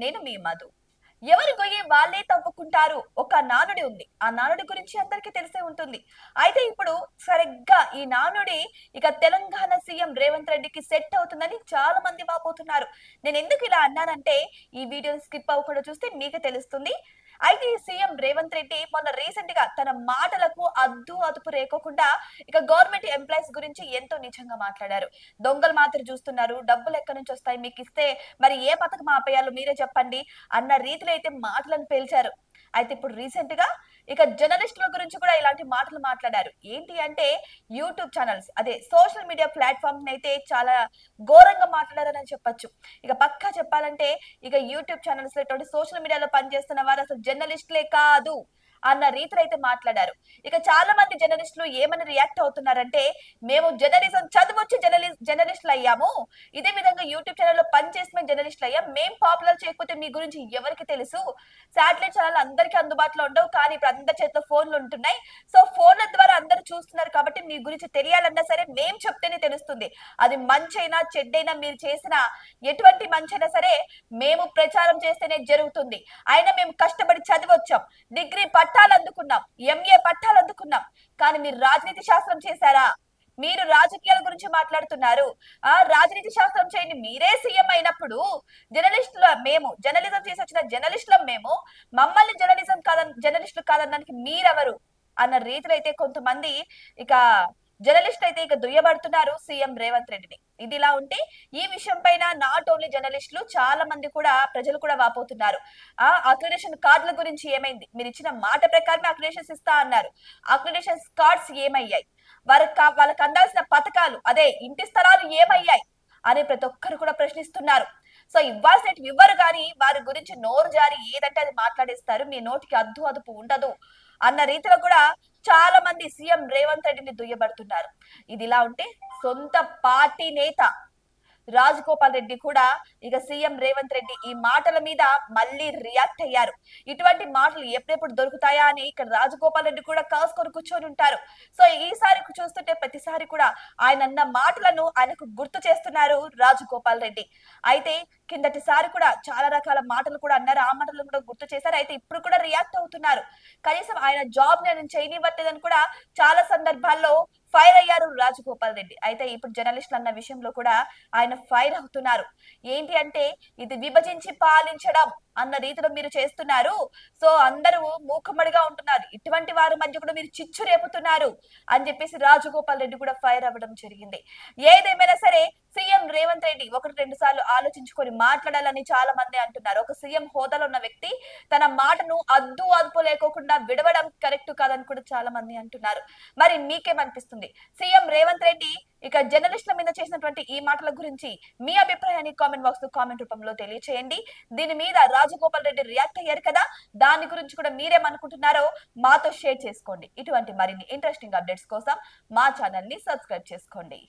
నేను మీ మధు. ఎవరి గొయ్యి వాళ్ళే తవ్వుకుంటారు ఒక నానుడి ఉంది. ఆ నానుడి గురించి అందరికీ తెలిసే ఉంటుంది. అయితే ఇప్పుడు సరిగ్గా ఈ నానుడి ఇక తెలంగాణ సీఎం రేవంత్ రెడ్డికి సెట్ అవుతుందని చాలా మంది వాపోతున్నారు. నేను ఎందుకు ఇలా అన్నానంటే ఈ వీడియో స్కిప్ అవ్వకుండా చూస్తే మీకే తెలుస్తుంది. అయితే ఈ సీఎం రేవంత్ రెడ్డి మొన్న రీసెంట్ గా తన మాటలకు అద్దు అదుపు రేకోకుండా ఇక గవర్నమెంట్ ఎంప్లాయీస్ గురించి ఎంతో నిజంగా మాట్లాడారు. దొంగలు మాత్రం చూస్తున్నారు, డబ్బులు ఎక్కడి నుంచి వస్తాయి, మీకు ఇస్తే మరి ఏ పథకం ఆపేయాలో మీరే చెప్పండి అన్న రీతిలో అయితే మాటలను పేల్చారు. అయితే ఇప్పుడు రీసెంట్ గా ఇక జర్నలిస్టుల గురించి కూడా ఇలాంటి మాటలు మాట్లాడారు. ఏంటి అంటే యూట్యూబ్ ఛానల్స్, అదే సోషల్ మీడియా ప్లాట్ఫామ్ అయితే చాలా ఘోరంగా మాట్లాడారని చెప్పొచ్చు. ఇక పక్కా చెప్పాలంటే ఇక యూట్యూబ్ ఛానల్స్ సోషల్ మీడియాలో పనిచేస్తున్న వారు అసలు జర్నలిస్టులే కాదు అన్న రీతిలో అయితే మాట్లాడారు. ఇక చాలా మంది జర్నలిస్టులు ఏమని రియాక్ట్ అవుతున్నారంటే, మేము జర్నలిజం చదివొచ్చి జర్నలిస్టులు అయ్యాము, ఇదే విధంగా యూట్యూబ్ ఛానల్లో పనిచేసి మేము జర్నలిస్టులు అయ్యాం, మేం పాపులర్ చేయకపోతే మీ గురించి ఎవరికి తెలుసు, శాటిలైట్ ఛానల్ అందరికీ అందుబాటులో ఉండవు, కానీ ఇప్పుడు అందరి చేతిలో ఫోన్లు ఉంటున్నాయి, సో ఫోన్ల ద్వారా అందరూ చూస్తున్నారు కాబట్టి మీ గురించి తెలియాలన్నా సరే మేం చెప్తేనే తెలుస్తుంది, అది మంచైనా చెడ్డైనా మీరు చేసిన ఎటువంటి మంచైనా సరే మేము ప్రచారం చేస్తేనే జరుగుతుంది. అయినా మేము కష్టపడి చదివొచ్చాం, డిగ్రీ పట్టాలు అందుకున్నాం, ఎంఏ పట్టాలు అందుకున్నాం, కానీ మీరు రాజనీతి శాస్త్రం చేశారా? మీరు రాజకీయాల గురించి మాట్లాడుతున్నారు. రాజనీతి శాస్త్రం చేయండి. మీరే సీఎం అయినప్పుడు జర్నలిజం చేసి వచ్చిన జర్నలిస్టులం మేము, మమ్మల్ని జర్నలిస్టులు కాదనడానికి మీరెవరు అన్న రీతిలో అయితే కొంతమంది ఇక జర్నలిస్ట్ అయితే ఇక దుయ్యబడుతున్నారు సీఎం రేవంత్ రెడ్డిని. ఇది ఇలా ఉంటే ఈ విషయం పైన నాట్ ఓన్లీ జర్నలిస్టులు, చాలా మంది కూడా ప్రజలు కూడా వాపోతున్నారు. అక్రిడేషన్ కార్డుల గురించి ఏమైంది? మీరు ఇచ్చిన మాట ప్రకారమే అక్రిడేషన్స్ ఇస్తా అన్నారు, అక్రిడేషన్ కార్డ్స్ ఏమయ్యాయి? వాళ్ళకి అందాల్సిన పథకాలు, అదే ఇంటి స్థలాలు ఏమయ్యాయి అని ప్రతి ఒక్కరు కూడా ప్రశ్నిస్తున్నారు. సో ఇవ్వాల్సినవి ఇవ్వరు, కానీ వారి గురించి నోరు జారి ఏదంటే అది మాట్లాడేస్తారు, మీ నోటికి అద్దు అదుపు ఉండదు అన్న రీతిలో కూడా చాలా మంది సీఎం రేవంత్ రెడ్డిని దుయ్యబడుతున్నారు. ఇది ఇలా ఉంటే సొంత పార్టీ నేత రాజగోపాల్ రెడ్డి కూడా ఇక సీఎం రేవంత్ రెడ్డి ఈ మాటల మీద మళ్ళీ రియాక్ట్ అయ్యారు. ఇటువంటి మాటలు ఎప్పుడెప్పుడు దొరుకుతాయా అని ఇక్కడ రాజగోపాల్ రెడ్డి కూడా కాసుకొని కూర్చొని ఉంటారు. సో ఈసారి చూస్తుంటే ప్రతిసారి కూడా ఆయన అన్న మాటలను ఆయనకు గుర్తు చేస్తున్నారు రాజగోపాల్ రెడ్డి. అయితే కిందటిసారి కూడా చాలా రకాల మాటలు కూడా అన్నారు, ఆ మాటలు కూడా గుర్తు చేశారు. అయితే ఇప్పుడు కూడా రియాక్ట్ అవుతున్నారు. కనీసం ఆయన జాబ్ నేను చేయనివ్వట్లేదని కూడా చాలా సందర్భాల్లో ఫైర్ అయ్యారు రాజగోపాల్ రెడ్డి. అయితే ఇప్పుడు జర్నలిస్టులు అన్న విషయంలో కూడా ఆయన ఫైర్ అవుతున్నారు. ఏంటి అంటే ఇది విభజించి పాలించడం అన్న రీతిలో మీరు చేస్తున్నారు, సో అందరూ మూకుమ్మడిగా ఉంటున్నారు, ఇటువంటి వారి మధ్య కూడా మీరు చిచ్చు రేపుతున్నారు అని చెప్పేసి రాజగోపాల్ రెడ్డి కూడా ఫైర్ అవ్వడం జరిగింది. ఏదేమైనా సరే సీఎం రేవంత్ రెడ్డి ఒకటి రెండు సార్లు ఆలోచించుకొని మాట్లాడాలని చాలా మంది అంటున్నారు. ఒక సీఎం హోదాలో ఉన్న వ్యక్తి తన మాటను అద్దు అదుపు లేకోకుండా విడవడం కరెక్ట్ కాదని కూడా చాలా మంది అంటున్నారు. మరి మీకేమనిపిస్తుంది? సీఎం రేవంత్ రెడ్డి ఇక జర్నలిస్టుల మీద చేసినటువంటి ఈ మాటల గురించి మీ అభిప్రాయాన్ని కామెంట్ బాక్స్ లో కామెంట్ రూపంలో తెలియచేయండి. దీని మీద రాజగోపాల్ రెడ్డి రియాక్ట్ అయ్యారు కదా, దాని గురించి కూడా మీరేమనుకుంటున్నారో మాతో షేర్ చేసుకోండి. ఇటువంటి మరిన్ని ఇంట్రెస్టింగ్ అప్డేట్స్ కోసం మా ఛానల్ ని సబ్స్క్రైబ్ చేసుకోండి.